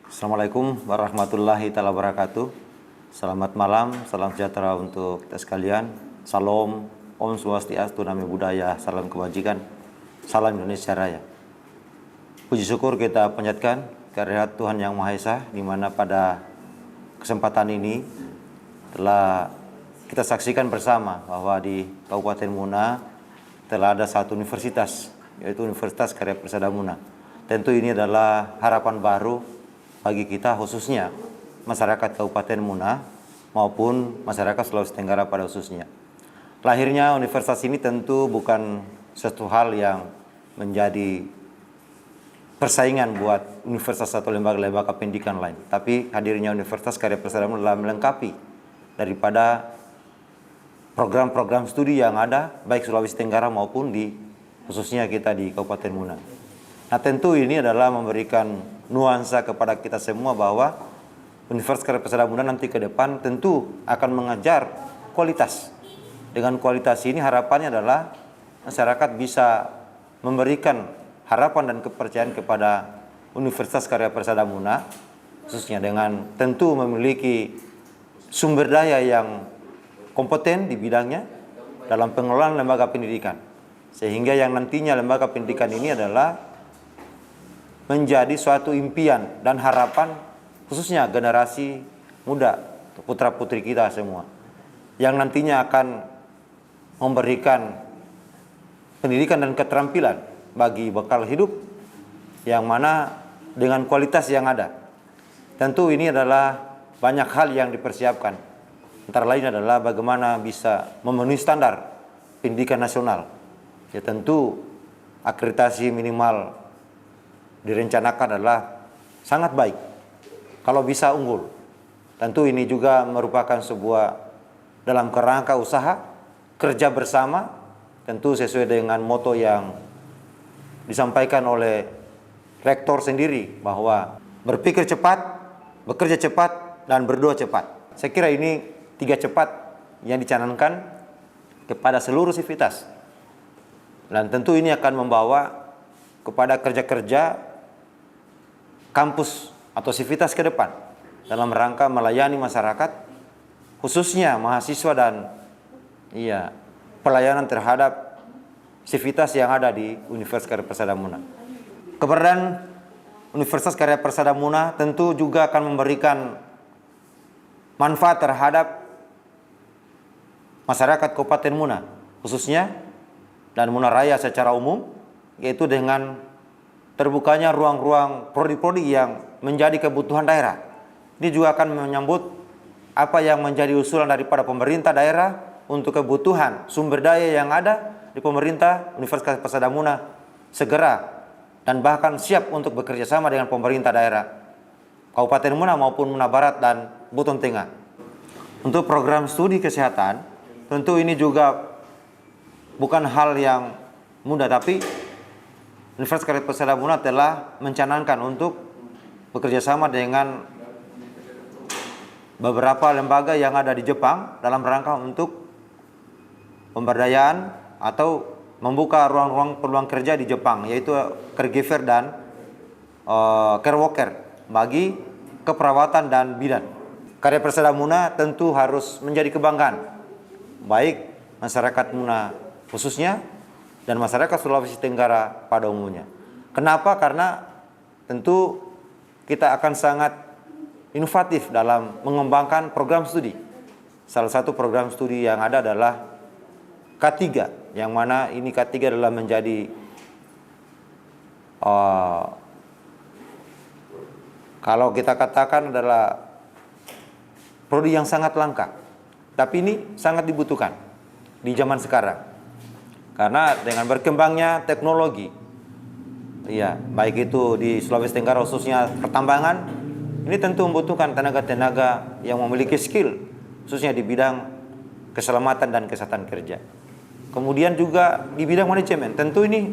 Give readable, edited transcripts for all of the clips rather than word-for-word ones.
Assalamualaikum warahmatullahi taala wabarakatuh. Selamat malam, salam sejahtera untuk kita sekalian. Salam, Om Swastiastu, Namo Buddhaya, salam kebajikan, salam Indonesia Raya. Puji syukur kita panjatkan kehadirat Tuhan Yang Maha Esa, di mana pada kesempatan ini telah kita saksikan bersama bahwa di Kabupaten Muna telah ada satu universitas, yaitu Universitas Karya Persada Muna. Tentu ini adalah harapan baru bagi kita, khususnya masyarakat Kabupaten Muna maupun masyarakat Sulawesi Tenggara pada khususnya. Lahirnya universitas ini tentu bukan suatu hal yang menjadi persaingan buat universitas atau lembaga-lembaga pendidikan lain. Tapi hadirnya Universitas Karya Persada Muna adalah melengkapi daripada program-program studi yang ada baik Sulawesi Tenggara maupun di khususnya kita di Kabupaten Muna. Nah, tentu ini adalah memberikan nuansa kepada kita semua bahwa Universitas Karya Persada Muna nanti ke depan tentu akan mengajar kualitas. Dengan kualitas ini harapannya adalah masyarakat bisa memberikan harapan dan kepercayaan kepada Universitas Karya Persada Muna, khususnya dengan tentu memiliki sumber daya yang kompeten di bidangnya dalam pengelolaan lembaga pendidikan. Sehingga yang nantinya lembaga pendidikan ini adalah menjadi suatu impian dan harapan khususnya generasi muda, putra-putri kita semua, yang nantinya akan memberikan pendidikan dan keterampilan bagi bekal hidup yang mana dengan kualitas yang ada. Tentu ini adalah banyak hal yang dipersiapkan. Antara lain adalah bagaimana bisa memenuhi standar pendidikan nasional. Ya, tentu akreditasi minimal direncanakan adalah sangat baik, kalau bisa unggul. Tentu ini juga merupakan sebuah dalam kerangka usaha kerja bersama, tentu sesuai dengan moto yang disampaikan oleh rektor sendiri bahwa berpikir cepat, bekerja cepat, dan berdoa cepat. Saya kira ini 3 cepat yang dicanangkan kepada seluruh sivitas, dan tentu ini akan membawa kepada kerja-kerja kampus atau sivitas ke depan dalam rangka melayani masyarakat, khususnya mahasiswa dan pelayanan terhadap sivitas yang ada di Universitas Karya Persada Muna. Keberadaan Universitas Karya Persada Muna tentu juga akan memberikan manfaat terhadap masyarakat Kabupaten Muna khususnya dan Muna Raya secara umum, yaitu dengan terbukanya ruang-ruang prodi-prodi yang menjadi kebutuhan daerah. Ini juga akan menyambut apa yang menjadi usulan daripada pemerintah daerah untuk kebutuhan sumber daya yang ada di pemerintah. Universitas Persada Muna segera dan bahkan siap untuk bekerja sama dengan pemerintah daerah Kabupaten Muna maupun Muna Barat dan Buton Tengah. Untuk program studi kesehatan, tentu ini juga bukan hal yang mudah, tapi Universitas Karya Persada Muna telah mencanangkan untuk bekerja sama dengan beberapa lembaga yang ada di Jepang dalam rangka untuk pemberdayaan atau membuka ruang-ruang peluang kerja di Jepang, yaitu caregiver dan care worker bagi keperawatan dan bidan. Karya Persada Muna tentu harus menjadi kebanggaan baik masyarakat Muna khususnya dan masyarakat Sulawesi Tenggara pada umumnya. Kenapa? Karena tentu kita akan sangat inovatif dalam mengembangkan program studi. Salah satu program studi yang ada adalah K3, yang mana ini K3 adalah menjadi kalau kita katakan adalah prodi yang sangat langka, tapi ini sangat dibutuhkan di zaman sekarang. Karena dengan berkembangnya teknologi, baik itu di Sulawesi Tenggara khususnya pertambangan, ini tentu membutuhkan tenaga-tenaga yang memiliki skill, khususnya di bidang keselamatan dan kesehatan kerja. Kemudian juga di bidang manajemen, tentu ini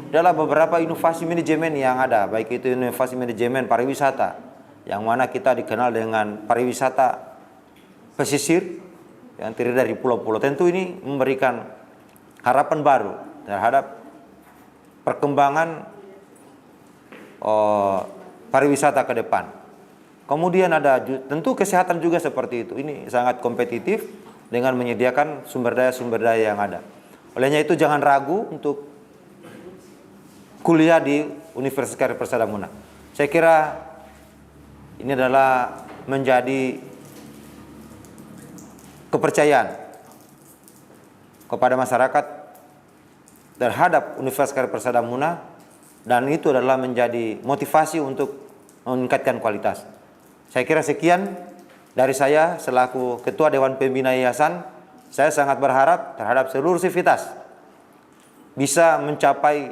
adalah beberapa inovasi manajemen yang ada, baik itu inovasi manajemen pariwisata, yang mana kita dikenal dengan pariwisata pesisir yang terdiri dari pulau-pulau. Tentu ini memberikan harapan baru terhadap perkembangan pariwisata ke depan. Kemudian ada tentu kesehatan juga seperti itu. Ini sangat kompetitif dengan menyediakan sumber daya yang ada. Olehnya itu jangan ragu untuk kuliah di Universitas Karya Persada Muna. Saya kira ini adalah menjadi kepercayaan kepada masyarakat terhadap Universitas Karya Persada Muna, dan itu adalah menjadi motivasi untuk meningkatkan kualitas. Saya kira sekian dari saya selaku Ketua Dewan Pembina Yayasan. Saya sangat berharap terhadap seluruh sivitas bisa mencapai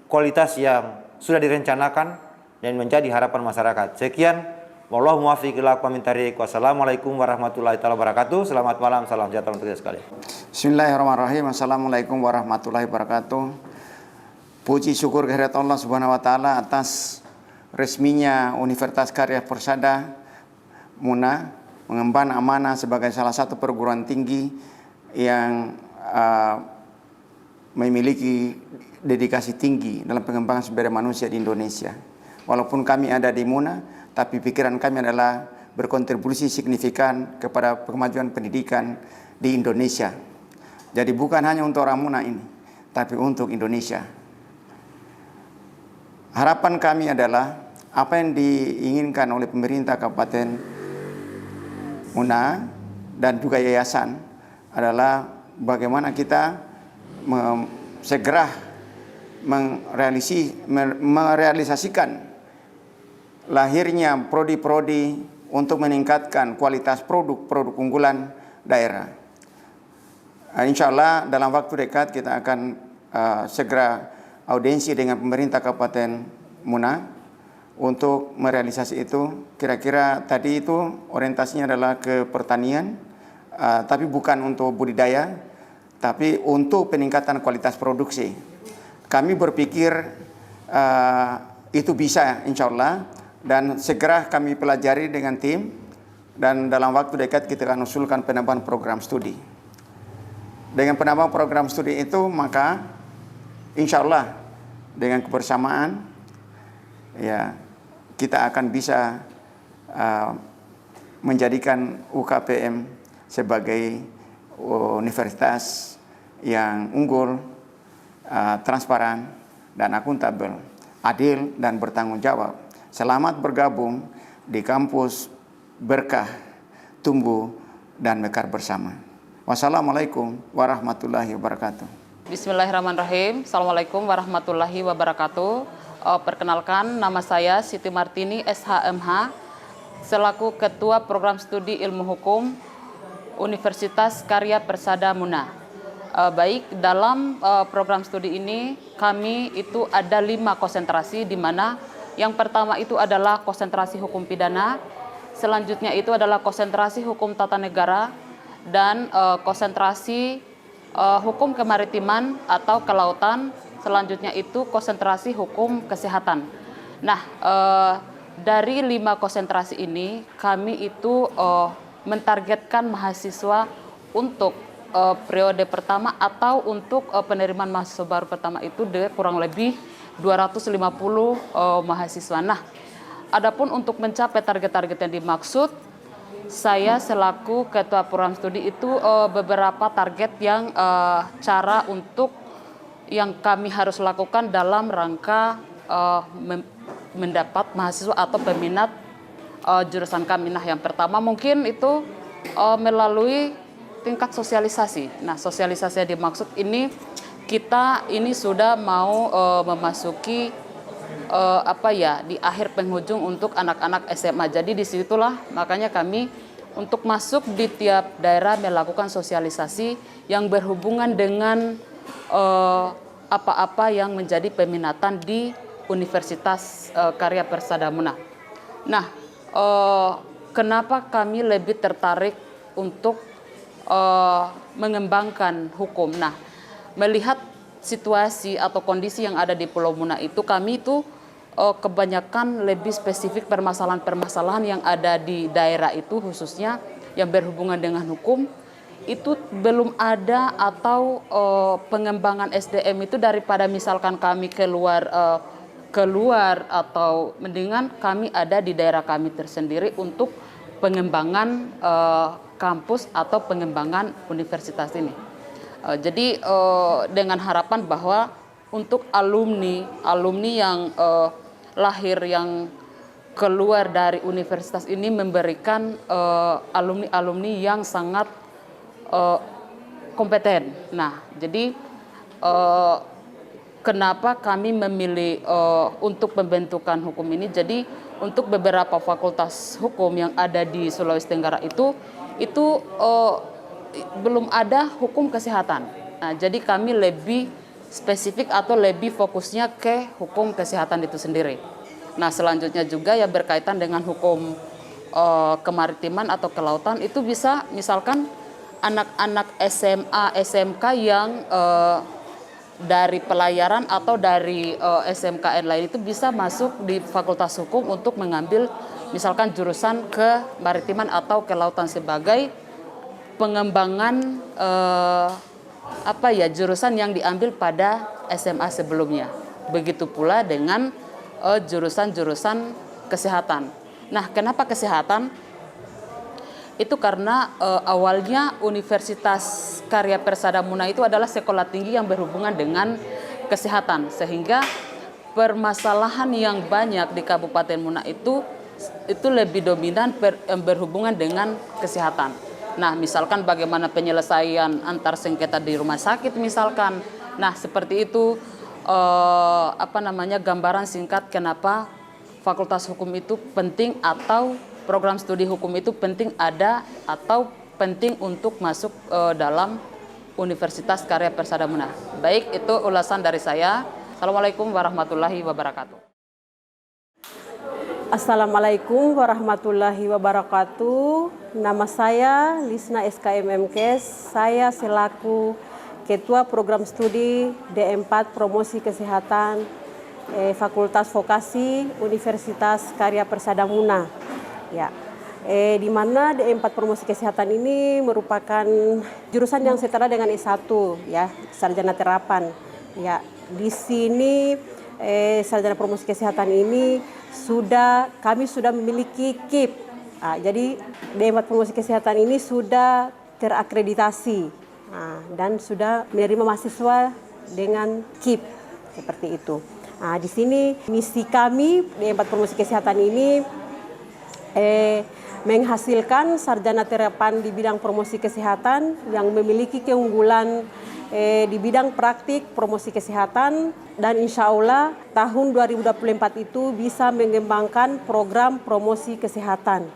kualitas yang sudah direncanakan dan menjadi harapan masyarakat. Sekian, wallahu muwaffiq ila aqwamit thariq. Wassalamualaikum warahmatullahi wabarakatuh. Selamat malam, salam sejahtera untuk kita sekalian. Bismillahirrahmanirrahim. Assalamualaikum warahmatullahi wabarakatuh. Puji syukur kehadirat Allah Subhanahu wa taala atas resminya Universitas Karya Persada Muna mengemban amanah sebagai salah satu perguruan tinggi yang memiliki dedikasi tinggi dalam pengembangan sumber daya manusia di Indonesia. Walaupun kami ada di Muna, tapi pikiran kami adalah berkontribusi signifikan kepada kemajuan pendidikan di Indonesia. Jadi bukan hanya untuk orang Muna ini, tapi untuk Indonesia. Harapan kami adalah apa yang diinginkan oleh pemerintah Kabupaten Muna dan juga yayasan adalah bagaimana kita segera merealisasikan lahirnya prodi-prodi untuk meningkatkan kualitas produk unggulan daerah. Insya Allah dalam waktu dekat kita akan segera audiensi dengan pemerintah Kabupaten Muna untuk merealisasi itu. Kira-kira tadi itu orientasinya adalah ke pertanian, tapi bukan untuk budidaya, tapi untuk peningkatan kualitas produksi. Kami berpikir itu bisa insya Allah, dan segera kami pelajari dengan tim, dan dalam waktu dekat kita akan usulkan penambahan program studi. Dengan penambahan program studi itu maka insya Allah dengan kebersamaan ya kita akan bisa menjadikan UKPM sebagai universitas yang unggul, transparan dan akuntabel, adil dan bertanggung jawab. Selamat bergabung di kampus berkah, tumbuh dan mekar bersama. Wassalamualaikum warahmatullahi wabarakatuh. Bismillahirrahmanirrahim. Assalamualaikum warahmatullahi wabarakatuh. Perkenalkan, nama saya Siti Martini SHMH, selaku Ketua Program Studi Ilmu Hukum Universitas Karya Persada Muna. Baik, dalam program studi ini kami itu ada 5 konsentrasi, di mana yang pertama itu adalah konsentrasi hukum pidana, selanjutnya itu adalah konsentrasi hukum tata negara, dan konsentrasi hukum kemaritiman atau kelautan, selanjutnya itu konsentrasi hukum kesehatan. Nah, dari 5 konsentrasi ini kami itu mentargetkan mahasiswa untuk periode pertama atau untuk penerimaan mahasiswa baru pertama itu kurang lebih 250 mahasiswa. Nah, adapun untuk mencapai target-target yang dimaksud, saya selaku Ketua Program Studi itu beberapa target yang cara untuk yang kami harus lakukan dalam rangka mendapat mahasiswa atau peminat jurusan kami. Nah, yang pertama mungkin itu melalui tingkat sosialisasi. Nah, sosialisasi yang dimaksud ini kita ini sudah mau memasuki di akhir penghujung untuk anak-anak SMA. Jadi disitulah makanya kami untuk masuk di tiap daerah melakukan sosialisasi yang berhubungan dengan apa-apa yang menjadi peminatan di Universitas Karya Persada Muna. Nah, kenapa kami lebih tertarik untuk mengembangkan hukum? Nah, melihat situasi atau kondisi yang ada di Pulau Muna itu, kami itu kebanyakan lebih spesifik permasalahan-permasalahan yang ada di daerah itu, khususnya yang berhubungan dengan hukum, itu belum ada, atau pengembangan SDM itu daripada misalkan kami keluar keluar atau mendingan kami ada di daerah kami tersendiri untuk pengembangan kampus atau pengembangan universitas ini. Jadi dengan harapan bahwa untuk alumni yang lahir yang keluar dari universitas ini memberikan alumni yang sangat kompeten. Nah, jadi kenapa kami memilih untuk pembentukan hukum ini? Jadi untuk beberapa fakultas hukum yang ada di Sulawesi Tenggara itu belum ada hukum kesehatan. Nah, jadi kami lebih spesifik atau lebih fokusnya ke hukum kesehatan itu sendiri. Nah, selanjutnya juga ya berkaitan dengan hukum kemaritiman atau kelautan, itu bisa misalkan anak-anak SMA, SMK yang dari pelayaran atau dari SMKN lain itu bisa masuk di Fakultas Hukum untuk mengambil misalkan jurusan kemaritiman atau kelautan sebagai pengembangan jurusan yang diambil pada SMA sebelumnya. Begitu pula dengan jurusan-jurusan kesehatan. Nah, kenapa kesehatan? Itu karena awalnya Universitas Karya Persada Muna itu adalah sekolah tinggi yang berhubungan dengan kesehatan, sehingga permasalahan yang banyak di Kabupaten Muna itu lebih dominan berhubungan dengan kesehatan. Nah, misalkan bagaimana penyelesaian antar sengketa di rumah sakit misalkan. Nah, seperti itu gambaran singkat kenapa Fakultas Hukum itu penting atau program studi hukum itu penting ada atau penting untuk masuk dalam Universitas Karya Persada Muna. Baik, itu ulasan dari saya. Assalamualaikum warahmatullahi wabarakatuh. Assalamualaikum warahmatullahi wabarakatuh. Nama saya Lisna SKM MKes. Saya selaku Ketua Program Studi D4 Promosi Kesehatan Fakultas Vokasi Universitas Karya Persada Muna. Ya, di mana D4 Promosi Kesehatan ini merupakan jurusan yang setara dengan S1, ya, sarjana terapan. Ya, di sini sarjana promosi kesehatan ini kami sudah memiliki KIP. Jadi D4 Promosi Kesehatan ini sudah terakreditasi dan sudah menerima mahasiswa dengan KIP seperti itu. Di sini misi kami D4 Promosi Kesehatan ini menghasilkan sarjana terapan di bidang promosi kesehatan yang memiliki keunggulan di bidang praktik promosi kesehatan, dan insya Allah tahun 2024 itu bisa mengembangkan program promosi kesehatan.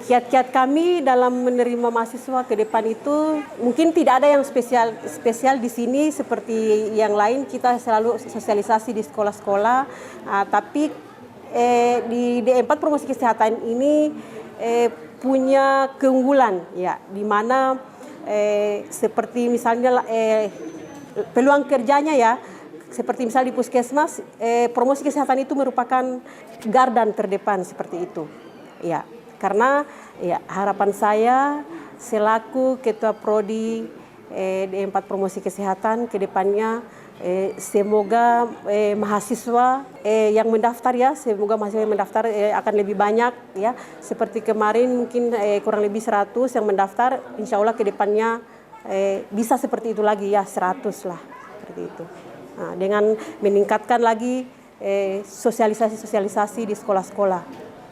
Kiat-kiat kami dalam menerima mahasiswa ke depan itu mungkin tidak ada yang spesial di sini seperti yang lain. Kita selalu sosialisasi di sekolah-sekolah, tapi di D4 Promosi Kesehatan ini punya keunggulan, ya, di mana seperti misalnya peluang kerjanya, ya, seperti misalnya di puskesmas, promosi kesehatan itu merupakan garda terdepan seperti itu, ya. Karena ya, harapan saya selaku Ketua Prodi D4 Promosi Kesehatan ke depannya semoga mahasiswa yang mendaftar, ya, semoga mahasiswa yang mendaftar akan lebih banyak, ya. Seperti kemarin mungkin kurang lebih 100 yang mendaftar, insya Allah ke depannya bisa seperti itu lagi, ya, 100 lah seperti itu. Nah, dengan meningkatkan lagi sosialisasi di sekolah-sekolah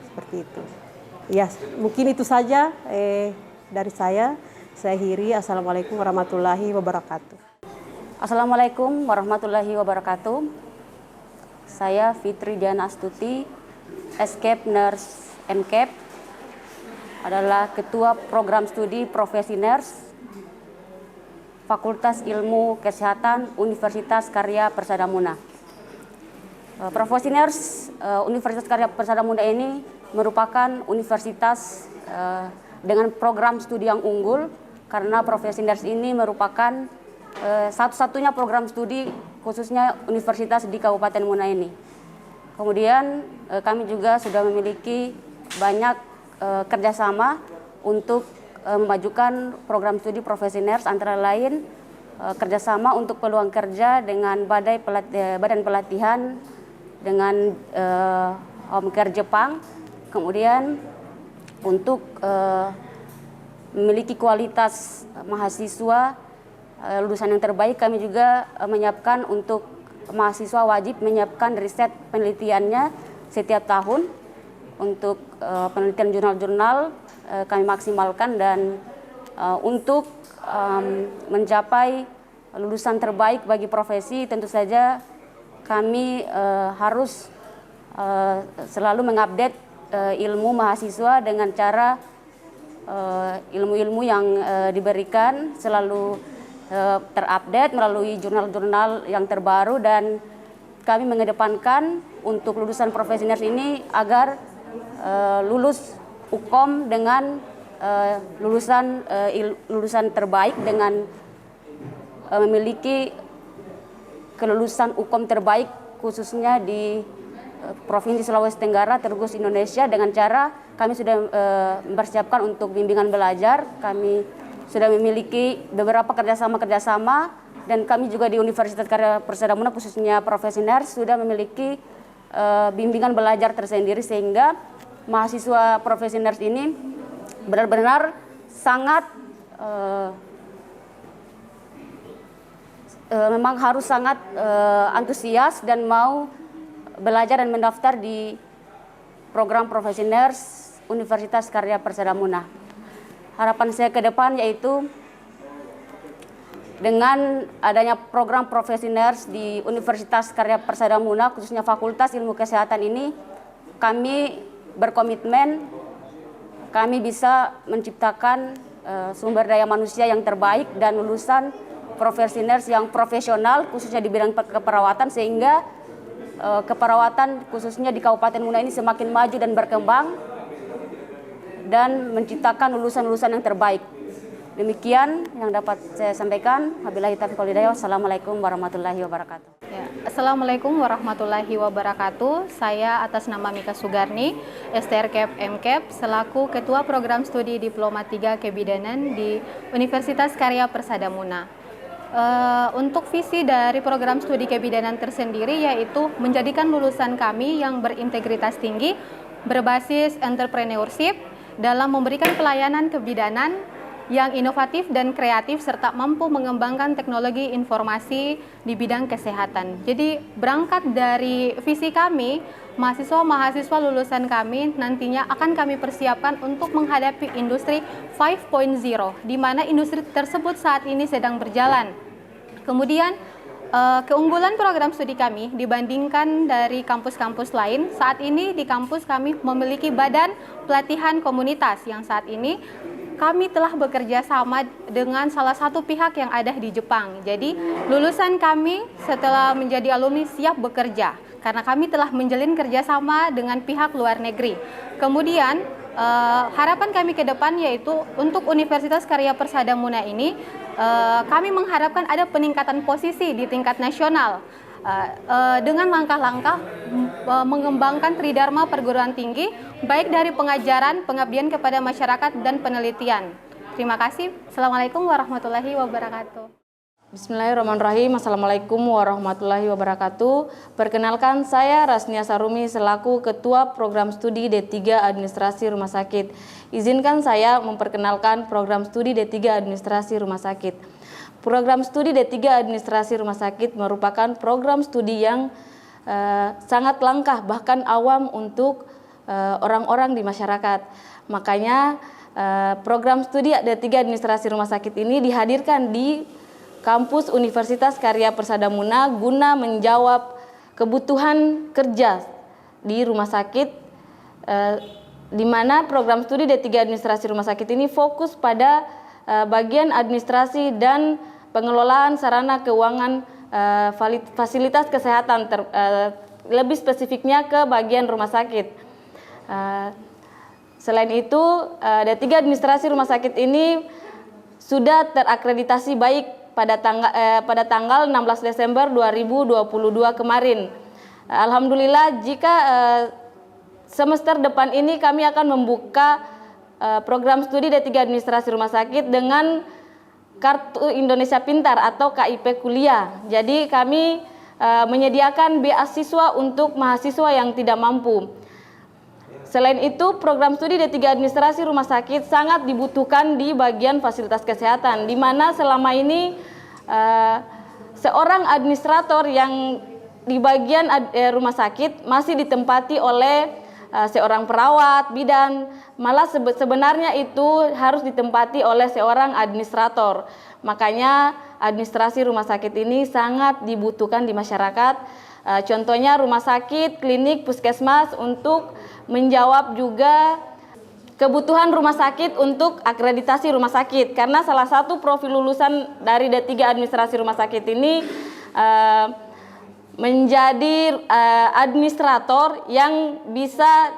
seperti itu. Ya, mungkin itu saja dari saya. Saya akhiri. Assalamualaikum warahmatullahi wabarakatuh. Assalamualaikum warahmatullahi wabarakatuh. Saya Fitri Diana Astuti, Escape Nurse MCAP, adalah Ketua Program Studi Profesi Nurse Fakultas Ilmu Kesehatan Universitas Karya Persada Muna. Profesi Nurse Universitas Karya Persada Muna ini merupakan universitas dengan program studi yang unggul, karena profesi nurse ini merupakan satu-satunya program studi khususnya universitas di Kabupaten Muna ini. Kemudian kami juga sudah memiliki banyak kerjasama untuk memajukan program studi profesi nurse, antara lain kerjasama untuk peluang kerja dengan Badan Pelatihan dengan home care Jepang. Kemudian untuk memiliki kualitas mahasiswa lulusan yang terbaik, kami juga menyiapkan untuk mahasiswa wajib menyiapkan riset penelitiannya setiap tahun. Untuk penelitian jurnal-jurnal kami maksimalkan, dan untuk mencapai lulusan terbaik bagi profesi tentu saja kami harus selalu mengupdate ilmu mahasiswa dengan cara ilmu-ilmu yang diberikan selalu terupdate melalui jurnal-jurnal yang terbaru, dan kami mengedepankan untuk lulusan profesional ini agar lulus UKOM dengan lulusan terbaik dengan memiliki kelulusan UKOM terbaik khususnya di Provinsi Sulawesi Tenggara terus Indonesia, dengan cara kami sudah mempersiapkan untuk bimbingan belajar. Kami sudah memiliki beberapa kerjasama dan kami juga di Universitas Karya Persada Muna khususnya Profesional sudah memiliki bimbingan belajar tersendiri, sehingga mahasiswa profesional ini benar-benar sangat memang harus sangat antusias dan mau belajar dan mendaftar di program profesional Universitas Karya Persada Muna. Harapan saya ke depan yaitu dengan adanya program profesional di Universitas Karya Persada Muna khususnya Fakultas Ilmu Kesehatan ini, kami berkomitmen kami bisa menciptakan sumber daya manusia yang terbaik dan lulusan profesional yang profesional khususnya di bidang keperawatan, sehingga keperawatan khususnya di Kabupaten Muna ini semakin maju dan berkembang dan menciptakan lulusan-lulusan yang terbaik. Demikian yang dapat saya sampaikan. Wabillahi taufiq wal hidayah. Wassalamualaikum warahmatullahi wabarakatuh. Ya, Assalamualaikum warahmatullahi wabarakatuh. Saya atas nama Mika Sugarni, STRKEP MKEP, selaku Ketua Program Studi Diploma 3 Kebidanan di Universitas Karya Persada Muna. Untuk visi dari program studi kebidanan tersendiri yaitu menjadikan lulusan kami yang berintegritas tinggi, berbasis entrepreneurship dalam memberikan pelayanan kebidanan yang inovatif dan kreatif serta mampu mengembangkan teknologi informasi di bidang kesehatan. Jadi berangkat dari visi kami, mahasiswa-mahasiswa lulusan kami nantinya akan kami persiapkan untuk menghadapi industri 5.0, di mana industri tersebut saat ini sedang berjalan. Kemudian keunggulan program studi kami dibandingkan dari kampus-kampus lain, saat ini di kampus kami memiliki badan pelatihan komunitas yang saat ini kami telah bekerja sama dengan salah satu pihak yang ada di Jepang. Jadi lulusan kami setelah menjadi alumni siap bekerja karena kami telah menjalin kerjasama dengan pihak luar negeri. Kemudian harapan kami ke depan yaitu untuk Universitas Karya Persada Muna ini kami mengharapkan ada peningkatan posisi di tingkat nasional dengan langkah-langkah mengembangkan Tridharma perguruan tinggi baik dari pengajaran, pengabdian kepada masyarakat dan penelitian. Terima kasih. Assalamualaikum warahmatullahi wabarakatuh. Bismillahirrahmanirrahim. Assalamualaikum warahmatullahi wabarakatuh. Perkenalkan, saya Rasnia Sarumi selaku Ketua Program Studi D3 Administrasi Rumah Sakit. Izinkan saya memperkenalkan Program Studi D3 Administrasi Rumah Sakit. Program Studi D3 Administrasi Rumah Sakit merupakan program studi yang sangat langka, bahkan awam untuk orang-orang di masyarakat. Makanya program studi D3 Administrasi Rumah Sakit ini dihadirkan di kampus Universitas Karya Persada Muna guna menjawab kebutuhan kerja di rumah sakit, di mana program studi D3 Administrasi Rumah Sakit ini fokus pada bagian administrasi dan pengelolaan sarana keuangan fasilitas kesehatan, lebih spesifiknya ke bagian rumah sakit. Selain itu, D3 Administrasi Rumah Sakit ini sudah terakreditasi baik pada tanggal 16 Desember 2022 kemarin. Alhamdulillah, jika semester depan ini kami akan membuka program studi D3 Administrasi Rumah Sakit dengan Kartu Indonesia Pintar atau KIP Kuliah. Jadi kami menyediakan beasiswa untuk mahasiswa yang tidak mampu. Selain itu, program studi D3 Administrasi Rumah Sakit sangat dibutuhkan di bagian fasilitas kesehatan, di mana selama ini seorang administrator yang di bagian rumah sakit masih ditempati oleh seorang perawat, bidan, malah sebenarnya itu harus ditempati oleh seorang administrator. Makanya administrasi rumah sakit ini sangat dibutuhkan di masyarakat. Contohnya rumah sakit, klinik, puskesmas untuk menjawab juga kebutuhan rumah sakit untuk akreditasi rumah sakit. Karena salah satu profil lulusan dari D3 Administrasi Rumah Sakit ini menjadi administrator yang bisa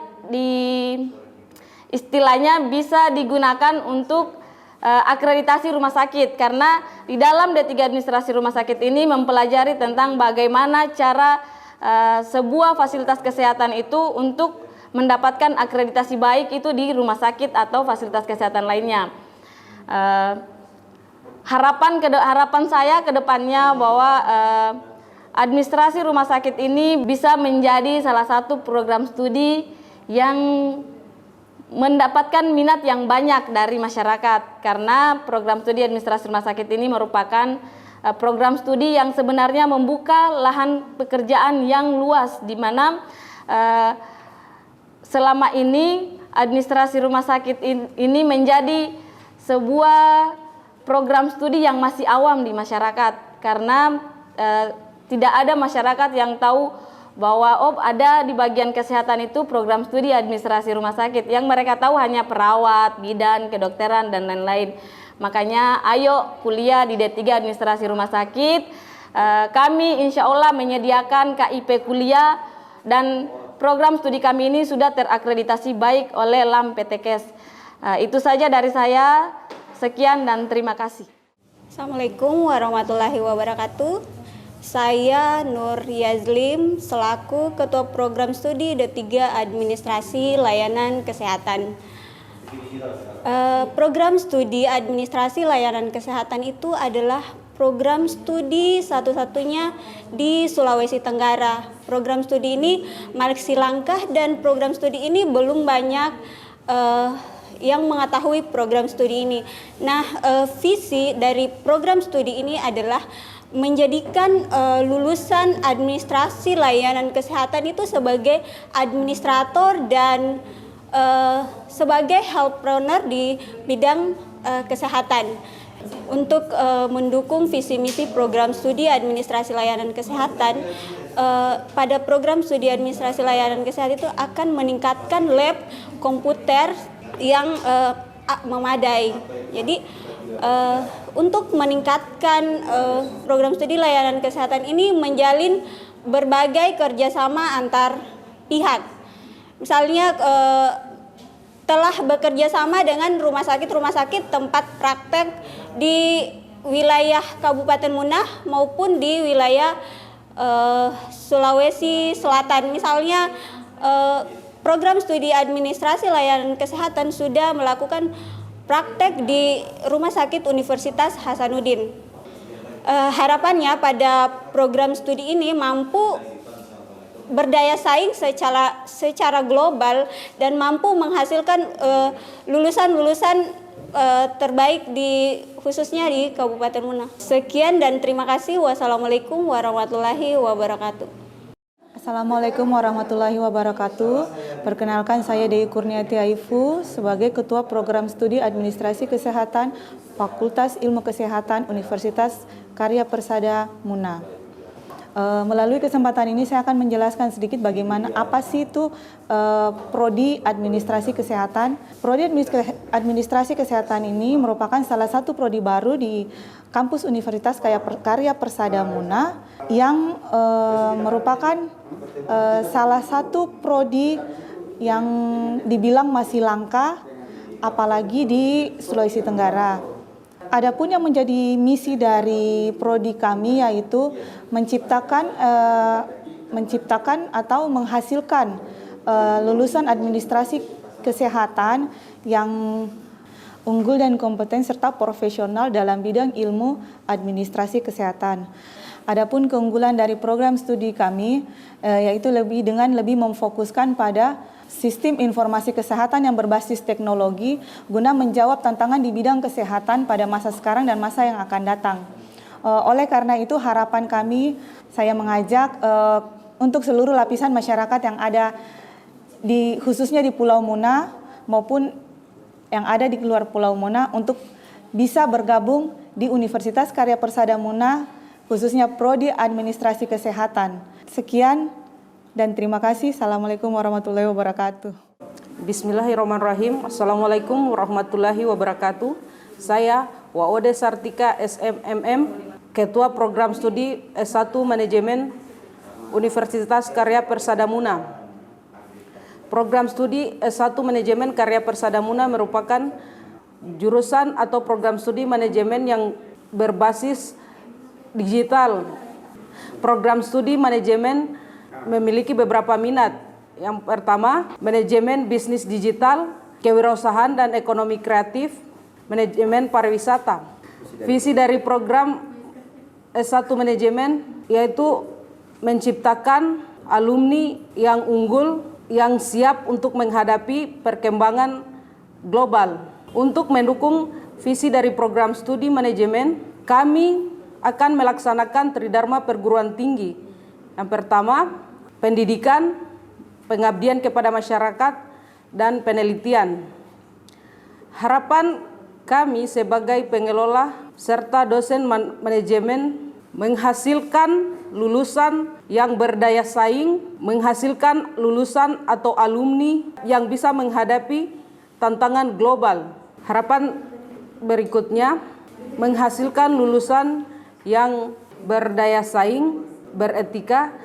istilahnya bisa digunakan untuk akreditasi rumah sakit, karena di dalam D3 Administrasi Rumah Sakit ini mempelajari tentang bagaimana cara sebuah fasilitas kesehatan itu untuk mendapatkan akreditasi baik itu di rumah sakit atau fasilitas kesehatan lainnya. Harapan saya ke depannya bahwa administrasi rumah sakit ini bisa menjadi salah satu program studi yang mendapatkan minat yang banyak dari masyarakat, karena program studi administrasi rumah sakit ini merupakan program studi yang sebenarnya membuka lahan pekerjaan yang luas, di mana selama ini administrasi rumah sakit ini menjadi sebuah program studi yang masih awam di masyarakat, karena tidak ada masyarakat yang tahu bahwa ada di bagian kesehatan itu program studi administrasi rumah sakit. Yang mereka tahu hanya perawat, bidan, kedokteran, dan lain-lain. Makanya ayo kuliah di D3 Administrasi Rumah Sakit. Kami insya Allah menyediakan KIP kuliah, dan program studi kami ini sudah terakreditasi baik oleh LAM PTKes. Itu saja dari saya. Sekian dan terima kasih. Assalamualaikum warahmatullahi wabarakatuh. Saya Nur Yazlim selaku Ketua Program Studi D3 Administrasi Layanan Kesehatan. Program Studi Administrasi Layanan Kesehatan itu adalah program studi satu-satunya di Sulawesi Tenggara. Program studi ini masih langkah, dan program studi ini belum banyak yang mengetahui program studi ini. Nah, visi dari program studi ini adalah menjadikan lulusan administrasi layanan kesehatan itu sebagai administrator dan sebagai healthpreneur di bidang kesehatan. Untuk mendukung visi misi program studi administrasi layanan kesehatan, pada program studi administrasi layanan kesehatan itu akan meningkatkan lab komputer yang memadai. Jadi untuk meningkatkan program studi layanan kesehatan ini menjalin berbagai kerjasama antar pihak. Misalnya telah bekerja sama dengan rumah sakit tempat praktek di wilayah Kabupaten Munah maupun di wilayah Sulawesi Selatan. Misalnya program studi administrasi layanan kesehatan sudah melakukan praktek di Rumah Sakit Universitas Hasanuddin. Harapannya pada program studi ini mampu berdaya saing secara global dan mampu menghasilkan lulusan-lulusan terbaik khususnya di Kabupaten Munah. Sekian dan terima kasih. Wassalamualaikum warahmatullahi wabarakatuh. Assalamualaikum warahmatullahi wabarakatuh. Perkenalkan, saya Dewi Kurniati Aifu sebagai Ketua Program Studi Administrasi Kesehatan Fakultas Ilmu Kesehatan Universitas Karya Persada Munah. Melalui kesempatan ini saya akan menjelaskan sedikit bagaimana apa sih itu Prodi Administrasi Kesehatan. Prodi Administrasi Kesehatan ini merupakan salah satu prodi baru di kampus Universitas Karya Persada Munah yang merupakan salah satu prodi yang dibilang masih langka, apalagi di Sulawesi Tenggara. Adapun yang menjadi misi dari prodi kami yaitu menciptakan atau menghasilkan lulusan administrasi kesehatan yang unggul dan kompeten serta profesional dalam bidang ilmu administrasi kesehatan. Adapun keunggulan dari program studi kami yaitu lebih memfokuskan pada sistem informasi kesehatan yang berbasis teknologi guna menjawab tantangan di bidang kesehatan pada masa sekarang dan masa yang akan datang. Oleh karena itu harapan kami, saya mengajak untuk seluruh lapisan masyarakat yang ada khususnya di Pulau Muna maupun yang ada di luar Pulau Muna untuk bisa bergabung di Universitas Karya Persada Muna, khususnya Prodi Administrasi Kesehatan. Sekian dan terima kasih. Assalamualaikum warahmatullahi wabarakatuh. Bismillahirrahmanirrahim. Assalamualaikum warahmatullahi wabarakatuh. Saya Waode Sartika SMMM, Ketua Program Studi S1 Manajemen Universitas Karya Persada Muna. Program studi S1 Manajemen Karya Persada Muna merupakan jurusan atau program studi manajemen yang berbasis digital. Program studi manajemen memiliki beberapa minat. Yang pertama, manajemen bisnis digital, kewirausahaan dan ekonomi kreatif, manajemen pariwisata. Visi dari program S1 manajemen yaitu menciptakan alumni yang unggul yang siap untuk menghadapi perkembangan global. Untuk mendukung visi dari program studi manajemen, kami akan melaksanakan tridharma perguruan tinggi. Yang pertama, pendidikan, pengabdian kepada masyarakat, dan penelitian. Harapan kami sebagai pengelola serta dosen manajemen menghasilkan lulusan yang berdaya saing, menghasilkan lulusan atau alumni yang bisa menghadapi tantangan global. Harapan berikutnya, menghasilkan lulusan yang berdaya saing, beretika,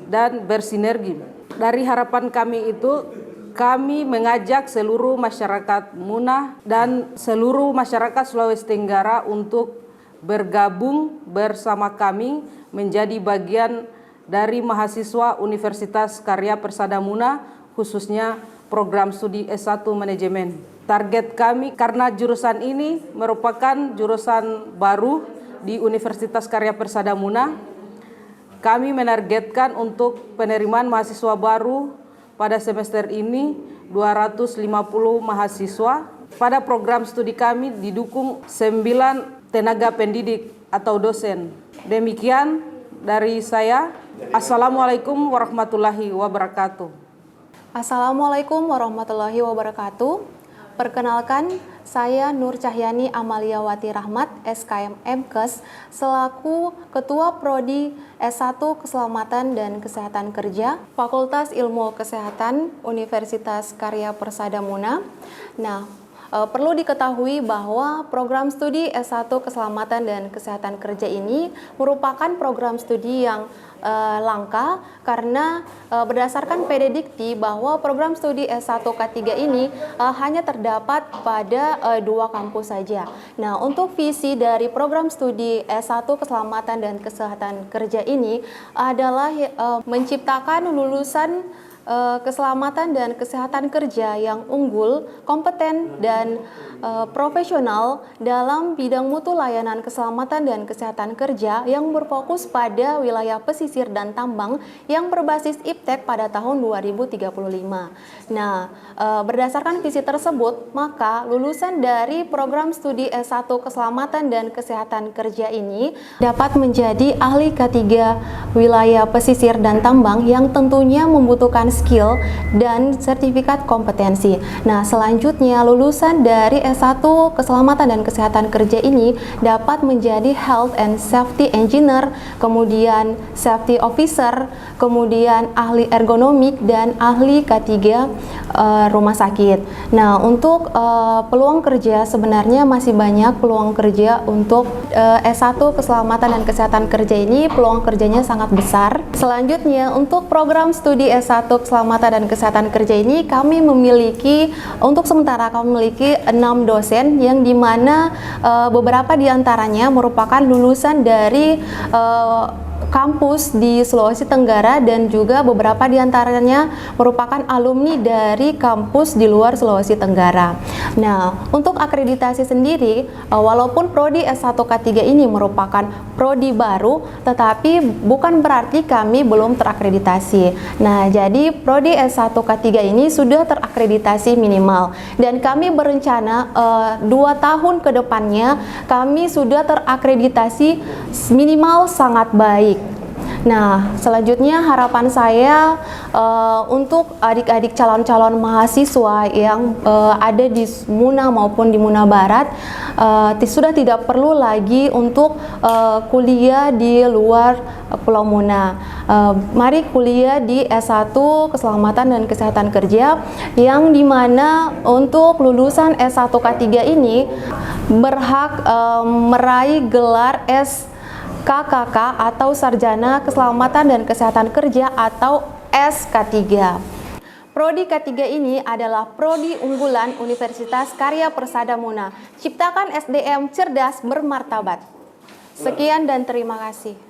dan bersinergi. Dari harapan kami itu, kami mengajak seluruh masyarakat Muna dan seluruh masyarakat Sulawesi Tenggara untuk bergabung bersama kami menjadi bagian dari mahasiswa Universitas Karya Persada Muna, khususnya program studi S1 Manajemen. Target kami karena jurusan ini merupakan jurusan baru di Universitas Karya Persada Muna, kami menargetkan untuk penerimaan mahasiswa baru pada semester ini 250 mahasiswa. Pada program studi kami didukung 9 tenaga pendidik atau dosen. Demikian dari saya. Assalamualaikum warahmatullahi wabarakatuh. Assalamualaikum warahmatullahi wabarakatuh. Perkenalkan, saya Nur Cahyani Amaliawati Rahmat, SKM MKes, selaku Ketua Prodi S1 Keselamatan dan Kesehatan Kerja, Fakultas Ilmu Kesehatan Universitas Karya Persada Muna. Nah, perlu diketahui bahwa program studi S1 Keselamatan dan Kesehatan Kerja ini merupakan program studi yang langka karena berdasarkan PDDikti bahwa program studi S1 K3 ini hanya terdapat pada 2 kampus saja. Nah, untuk visi dari program studi S1 Keselamatan dan Kesehatan Kerja ini adalah menciptakan lulusan keselamatan dan kesehatan kerja yang unggul, kompeten, dan profesional dalam bidang mutu layanan keselamatan dan kesehatan kerja yang berfokus pada wilayah pesisir dan tambang yang berbasis IPTEK pada tahun 2035. Nah, berdasarkan visi tersebut, maka lulusan dari program studi S1 Keselamatan dan Kesehatan Kerja ini dapat menjadi ahli K3 wilayah pesisir dan tambang yang tentunya membutuhkan skill dan sertifikat kompetensi. Nah, selanjutnya lulusan dari S1 Keselamatan dan Kesehatan Kerja ini dapat menjadi Health and Safety Engineer, kemudian Safety Officer, kemudian ahli ergonomik dan ahli K3 rumah sakit. Nah, untuk peluang kerja sebenarnya masih banyak peluang kerja untuk S1 Keselamatan dan Kesehatan Kerja ini, peluang kerjanya sangat besar. Selanjutnya, untuk program studi S1 Keselamatan dan Kesehatan Kerja ini kami memiliki, untuk sementara kami memiliki 6 dosen yang dimana beberapa diantaranya merupakan lulusan dari kampus di Sulawesi Tenggara dan juga beberapa diantaranya merupakan alumni dari kampus di luar Sulawesi Tenggara. Nah, untuk akreditasi sendiri, walaupun Prodi S1 K3 ini merupakan prodi baru, tetapi bukan berarti kami belum terakreditasi. Nah, jadi Prodi S1 K3 ini sudah terakreditasi minimal dan kami berencana 2 tahun ke depannya kami sudah terakreditasi minimal sangat baik. Nah, selanjutnya harapan saya untuk adik-adik calon-calon mahasiswa yang ada di Muna maupun di Muna Barat sudah tidak perlu lagi untuk kuliah di luar Pulau Muna. Mari kuliah di S1 Keselamatan dan Kesehatan Kerja, yang dimana untuk lulusan S1 K3 ini berhak meraih gelar SKKK atau Sarjana Keselamatan dan Kesehatan Kerja atau SK3. Prodi K3 ini adalah prodi unggulan Universitas Karya Persada Muna. Ciptakan SDM cerdas bermartabat. Sekian dan terima kasih.